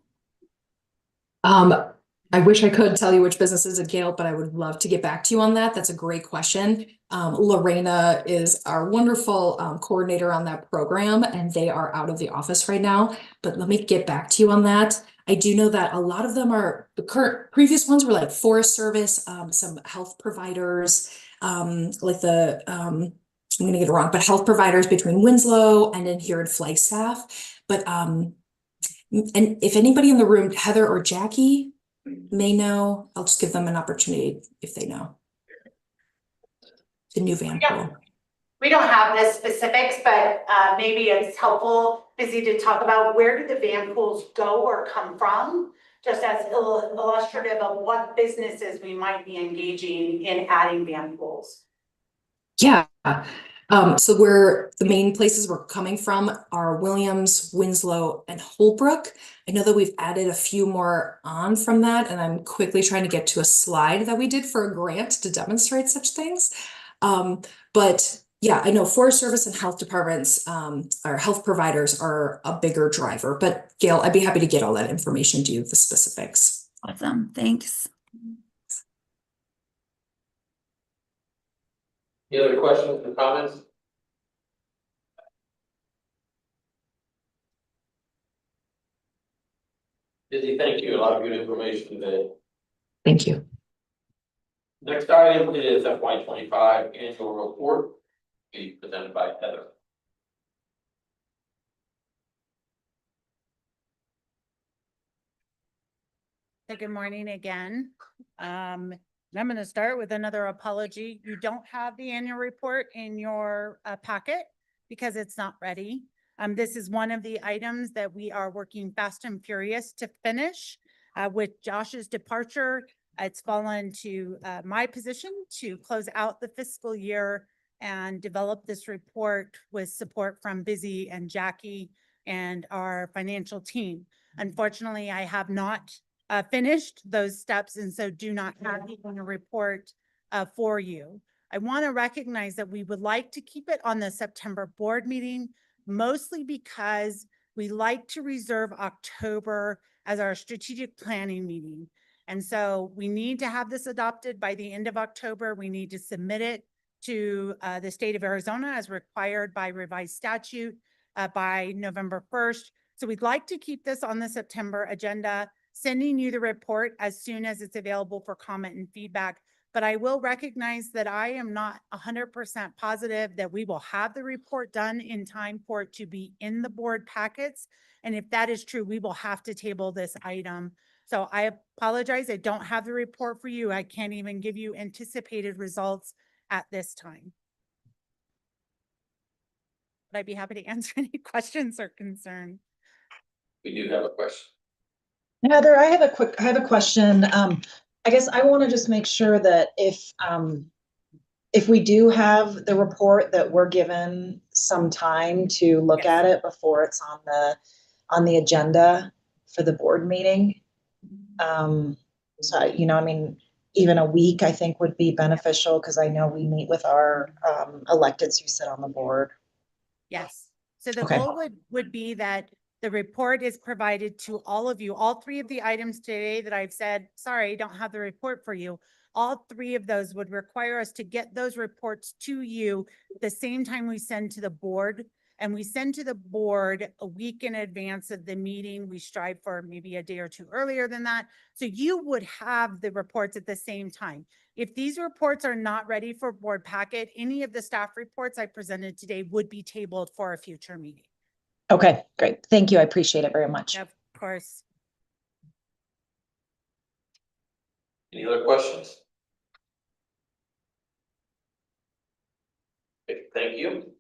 I wish I could tell you which businesses it Gail, but I would love to get back to you on that. That's a great question. Lorena is our wonderful coordinator on that program, and they are out of the office right now. But let me get back to you on that. I do know that a lot of them are previous ones were like Forest Service, some health providers, like the I'm gonna get it wrong, but health providers between Winslow and in here in Flagstaff. But and if anybody in the room, Heather or Jackie, may know, I'll just give them an opportunity if they know. The new Vanpool. We don't have the specifics, but maybe it's helpful, Busy, to talk about where did the van pools go or come from, just as illustrative of what businesses we might be engaging in adding van pools. Yeah. So where the main places we're coming from are Williams, Winslow, and Holbrook. I know that we've added a few more on from that, and I'm quickly trying to get to a slide that we did for a grant to demonstrate such things. But yeah, I know Forest Service and health departments, or health providers are a bigger driver, but Gail, I'd be happy to get all that information to you, the specifics. Awesome, thanks. Any other questions or comments? Busy, thank you. A lot of good information today. Thank you. Next item is FY25 annual report, be presented by Heather. So good morning again. And I'm going to start with another apology. You don't have the annual report in your packet because it's not ready. This is one of the items that we are working fast and furious to finish. With Josh's departure, it's fallen to my position to close out the fiscal year and develop this report with support from Busy and Jackie and our financial team. Unfortunately, I have not finished those steps, and so do not have the annual report for you. I want to recognize that we would like to keep it on the September board meeting, mostly because we like to reserve October as our strategic planning meeting. And so we need to have this adopted by the end of October. We need to submit it to the state of Arizona as required by revised statute by November 1st. So we'd like to keep this on the September agenda, sending you the report as soon as it's available for comment and feedback. But I will recognize that I am not 100% positive that we will have the report done in time for it to be in the board packets. And if that is true, we will have to table this item. So I apologize. I don't have the report for you. I can't even give you anticipated results at this time. But I'd be happy to answer any questions or concerns. We do have a question. Heather, I have a question. I guess I want to just make sure that if we do have the report, that we're given some time to look at it before it's on the agenda for the board meeting. So, I mean, even a week I think would be beneficial because I know we meet with our electeds who sit on the board. Yes. So the Okay. goal would be that the report is provided to all of you. All three of the items today that I've said, sorry, I don't have the report for you. All three of those would require us to get those reports to you the same time we send to the board. And we send to the board a week in advance of the meeting. We strive for maybe a day or two earlier than that. So you would have the reports at the same time. If these reports are not ready for board packet, any of the staff reports I presented today would be tabled for a future meeting. Okay, great. Thank you. I appreciate it very much. Of course. Any other questions? Okay, thank you.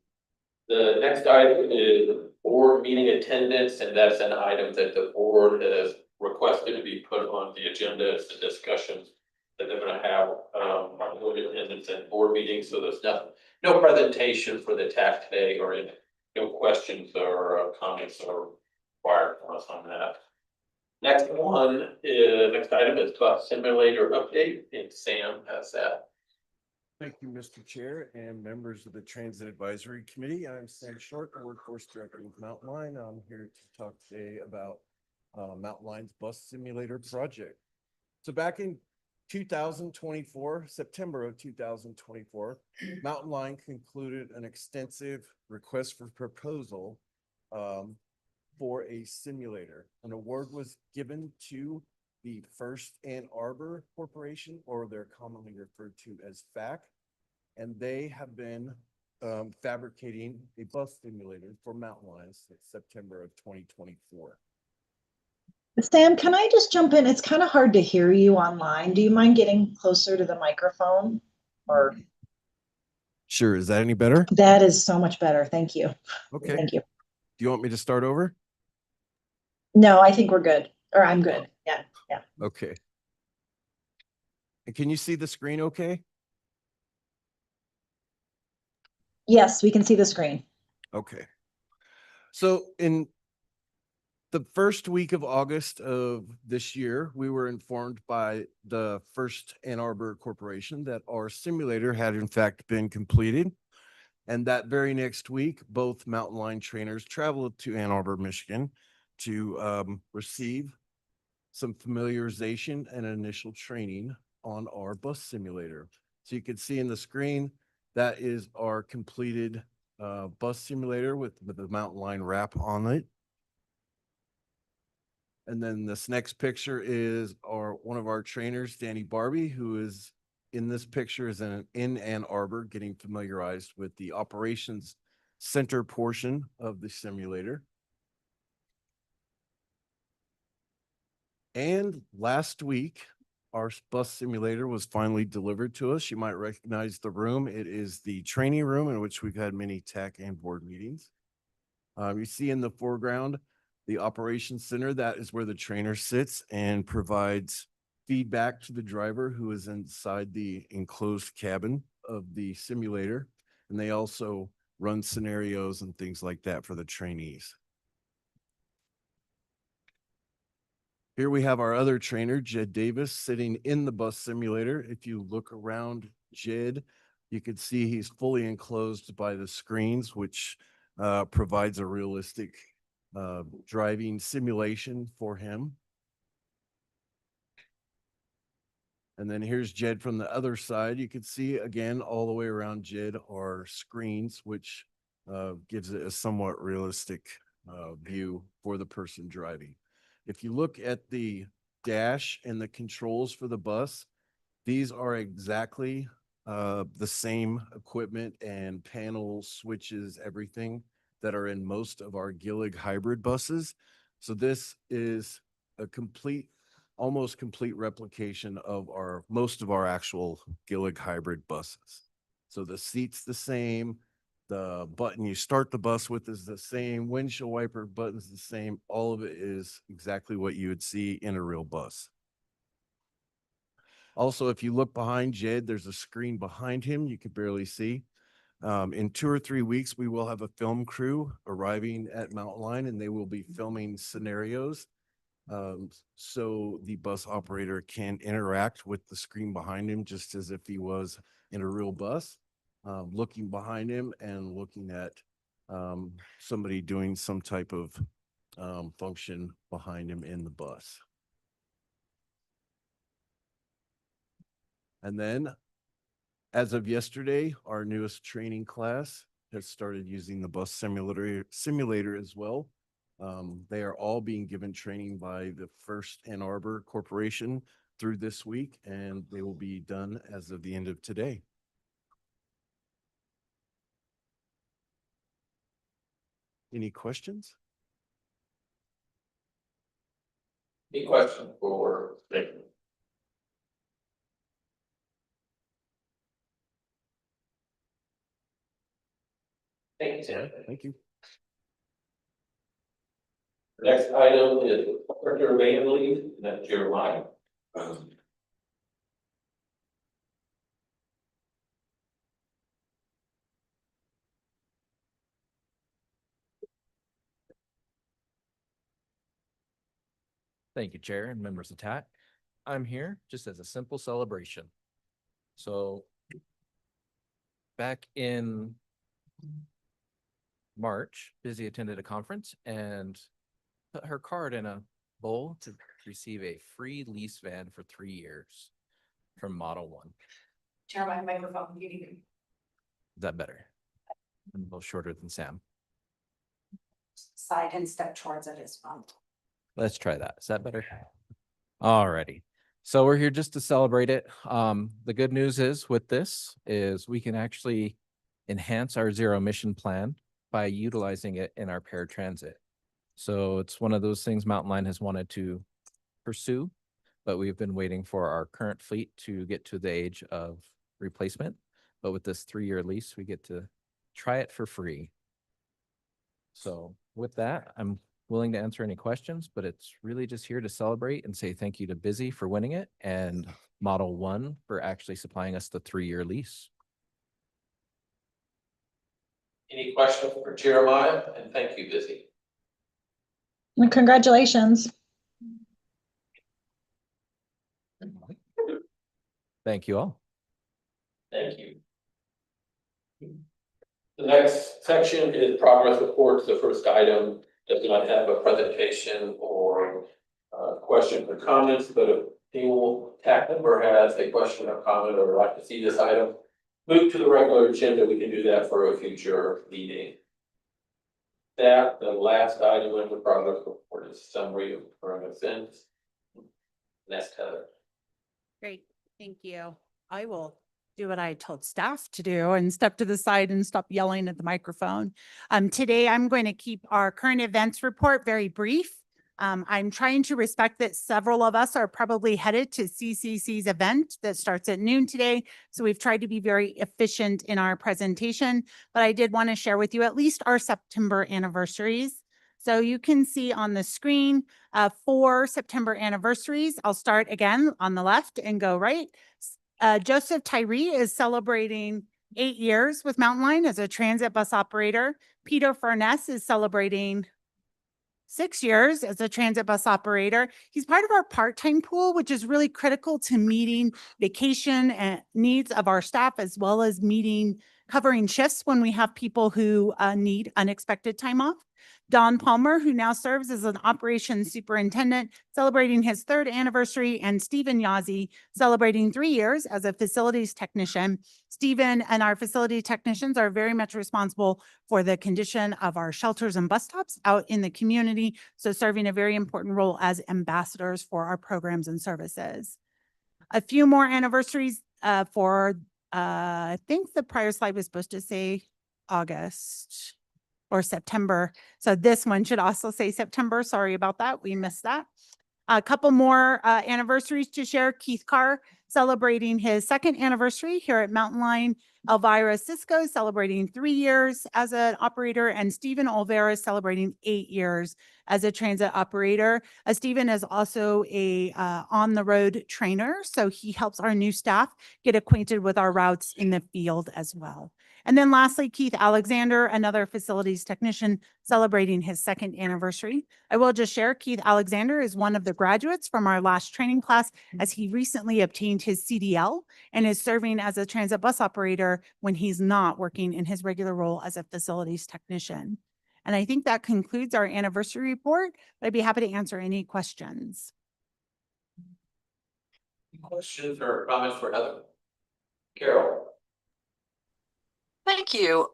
The next item is board meeting attendance, and that's an item that the board has requested to be put on the agenda as the discussions that they're going to have on board attendance and board meetings. So there's no presentation for the TAC today, or no questions or comments are required from us on that. Next item is bus simulator update, and Sam has that. Thank you, Mr. Chair and members of the Transit Advisory Committee. I'm Sam Short, the Workforce Director with Mountain Line. I'm here to talk today about Mountain Line's bus simulator project. So back in 2024, September of 2024, Mountain Line concluded an extensive request for proposal for a simulator. An award was given to the First Ann Arbor Corporation, or they're commonly referred to as FAC, and they have been fabricating a bus simulator for Mountain Line since September of 2024. Sam, can I just jump in? It's kind of hard to hear you online. Do you mind getting closer to the microphone? Or Sure. Is that any better? that is so much better. Thank you. Okay. Thank you. Do you want me to start over? No, I think we're good. Or I'm good. Yeah. Yeah. Okay. And can you see the screen okay? Yes, we can see the screen. Okay. So in the first week of August of this year, we were informed by the First Ann Arbor Corporation that our simulator had in fact been completed. And that very next week, both Mountain Line trainers traveled to Ann Arbor, Michigan to receive some familiarization and initial training on our bus simulator. So you can see in the screen, that is our completed bus simulator with the Mountain Line wrap on it. And then this next picture is one of our trainers, Danny Barbie, who is in this picture is in Ann Arbor, getting familiarized with the operations center portion of the simulator. And last week, our bus simulator was finally delivered to us. You might recognize the room. It is the training room in which we've had many TAC and board meetings. You see in the foreground, the operations center. That is where the trainer sits and provides feedback to the driver who is inside the enclosed cabin of the simulator. And they also run scenarios and things like that for the trainees. Here we have our other trainer, Jed Davis, sitting in the bus simulator. If you look around Jed, you can see he's fully enclosed by the screens, which provides a realistic driving simulation for him. And then here's Jed from the other side. You can see again, all the way around Jed are screens, which gives it a somewhat realistic view for the person driving. If you look at the dash and the controls for the bus, these are exactly the same equipment and panels, switches, everything that are in most of our Gillig hybrid buses. So this is a almost complete replication of most of our actual Gillig hybrid buses. So the seat's the same. The button you start the bus with is the same. Windshield wiper button's the same. All of it is exactly what you would see in a real bus. Also, if you look behind Jed, there's a screen behind him you can barely see. In 2 or 3 weeks, we will have a film crew arriving at Mountain Line, and they will be filming scenarios. So the bus operator can interact with the screen behind him just as if he was in a real bus. Looking behind him and looking at somebody doing some type of function behind him in the bus. And then, as of yesterday, our newest training class has started using the bus simulator as well. They are all being given training by the First Ann Arbor Corporation through this week, and they will be done as of the end of today. Any questions? Any question for Nick? Thank you, Sam. Thank you. The next item is Director of Van Leave, and that's Jeremiah. Thank you, Chair and members of TAC. I'm here just as a simple celebration. So back in March, Busy attended a conference and put her card in a bowl to receive a free lease van for 3 years from Model 1. Turn my microphone. Is that better? I'm a little shorter than Sam. Side and step towards it as well. Let's try that. Is that better? Alrighty. So we're here just to celebrate it. The good news is with this is we can actually enhance our zero emission plan by utilizing it in our paratransit. So it's one of those things Mountain Line has wanted to pursue, but we've been waiting for our current fleet to get to the age of replacement. But with this 3-year lease, we get to try it for free. So with that, I'm willing to answer any questions, but it's really just here to celebrate and say thank you to Busy for winning it and Model 1 for actually supplying us the 3-year lease. Any questions for Jeremiah? And thank you, Busy. And congratulations. Thank you all. Thank you. The next section is progress reports. The first item does not have a presentation or question or comments, but if any TAC member has a question or comment or would like to see this item move to the regular agenda, we can do that for a future meeting. That the last item in the progress report is summary of current events. Next, Heather. Great, thank you. I will do what I told staff to do and step to the side and stop yelling at the microphone. Today, I'm going to keep our current events report very brief. I'm trying to respect that several of us are probably headed to CCC's event that starts at noon today. So we've tried to be very efficient in our presentation, but I did want to share with you at least our September anniversaries. So you can see on the screen 4 September anniversaries. I'll start again on the left and go right. Joseph Tyree is celebrating 8 years with Mountain Line as a transit bus operator. Peter Furness is celebrating 6 years as a transit bus operator. He's part of our part-time pool, which is really critical to meeting vacation and needs of our staff, as well as covering shifts when we have people who need unexpected time off. Don Palmer, who now serves as an operations superintendent, celebrating his 3rd anniversary, and Stephen Yazzie, celebrating 3 years as a facilities technician. Stephen and our facility technicians are very much responsible for the condition of our shelters and bus stops out in the community, so serving a very important role as ambassadors for our programs and services. A few more anniversaries I think the prior slide was supposed to say August or September. So this one should also say September. Sorry about that. We missed that. A couple more anniversaries to share. Keith Carr celebrating his 2nd anniversary here at Mountain Line. Elvira Cisco celebrating 3 years as an operator, and Stephen Olvera celebrating 8 years as a transit operator. Stephen is also a on-the-road trainer, so he helps our new staff get acquainted with our routes in the field as well. And then lastly, Keith Alexander, another facilities technician, celebrating his 2nd anniversary. I will just share, Keith Alexander is one of the graduates from our last training class, as he recently obtained his CDL and is serving as a transit bus operator when he's not working in his regular role as a facilities technician. And I think that concludes our anniversary report, but I'd be happy to answer any questions. Questions or comments for Heather? Carol? Thank you.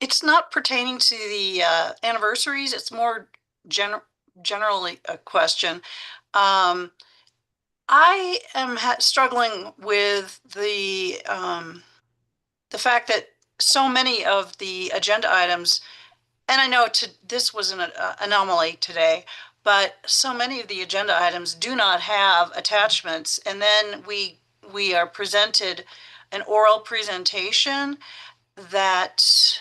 It's not pertaining to the anniversaries. It's more generally a question. I am struggling with the fact that so many of the agenda items, and I know this was an anomaly today, but so many of the agenda items do not have attachments, and then we are presented an oral presentation that,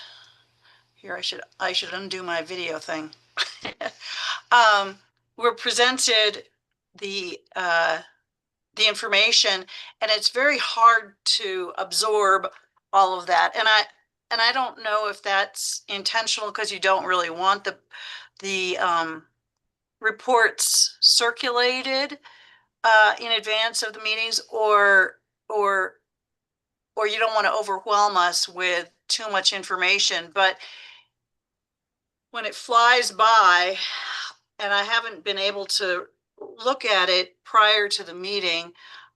here I should undo my video thing. We're presented the information, and it's very hard to absorb all of that. And I don't know if that's intentional, because you don't really want the reports circulated in advance of the meetings, or you don't want to overwhelm us with too much information. But when it flies by and I haven't been able to look at it prior to the meeting,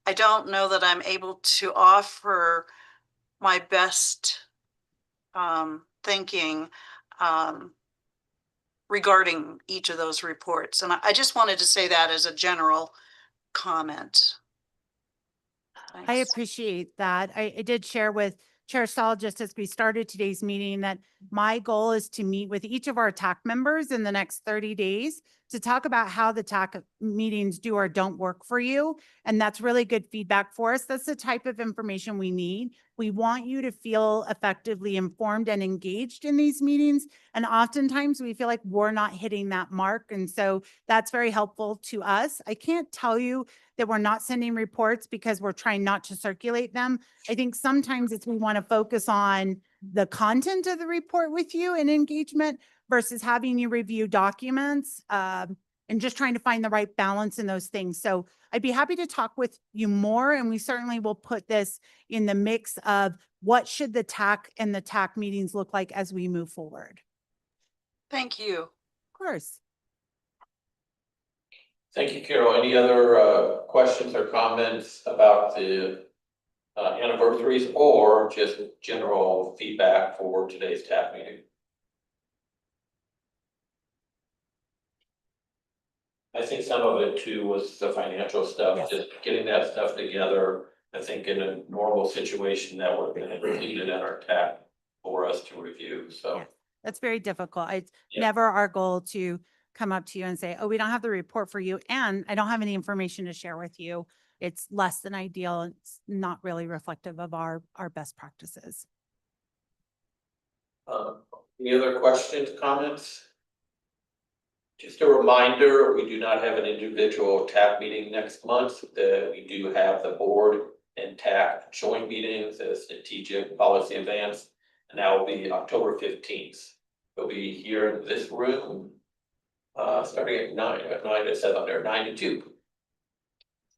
I don't know that I'm able to offer my best thinking regarding each of those reports. And I just wanted to say that as a general comment. I Thanks. appreciate that. I did share with Chair Stahl just as we started today's meeting that my goal is to meet with each of our TAC members in the next 30 days to talk about how the TAC meetings do or don't work for you. And that's really good feedback for us. That's the type of information we need. We want you to feel effectively informed and engaged in these meetings. And oftentimes we feel like we're not hitting that mark. And so that's very helpful to us. I can't tell you that we're not sending reports because we're trying not to circulate them. I think sometimes it's we want to focus on the content of the report with you and engagement versus having you review documents and just trying to find the right balance in those things. So I'd be happy to talk with you more, and we certainly will put this in the mix of what should the TAC and the TAC meetings look like as we move forward. Thank you. Of course. Thank you, Carol. Any other questions or comments about the anniversaries or just general feedback for today's TAC meeting? I think some of it too was the financial stuff, Yes. just getting that stuff together. I think in a normal situation that would have been included in our TAC for us to review, so. Yes. That's very difficult. It's Yeah. never our goal to come up to you and say, oh, we don't have the report for you, and I don't have any information to share with you. It's less than ideal. It's not really reflective of our best practices. Any other questions, comments? Just a reminder, we do not have an individual TAC meeting next month. We do have the board and TAC joint meetings as strategic policy advance, and that will be October 15th. It'll be here in this room, starting at 9. It says on there 9 to 2.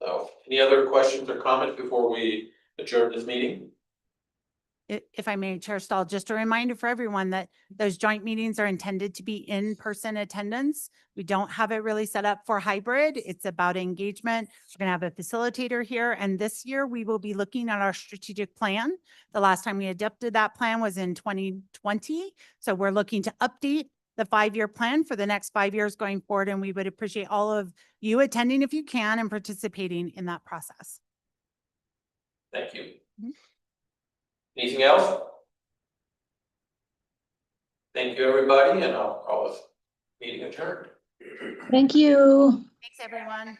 So, any other questions or comments before we adjourn this meeting? If I may, Chair Stahl, just a reminder for everyone that those joint meetings are intended to be in-person attendance. We don't have it really set up for hybrid. It's about engagement. We're going to have a facilitator here. And this year we will be looking at our strategic plan. The last time we adopted that plan was in 2020. So we're looking to update the 5-year plan for the next 5 years going forward. And we would appreciate all of you attending if you can and participating in that process. Thank you. Anything else? Thank you, everybody, and I'll call this meeting adjourned. Thank you. Thanks, everyone.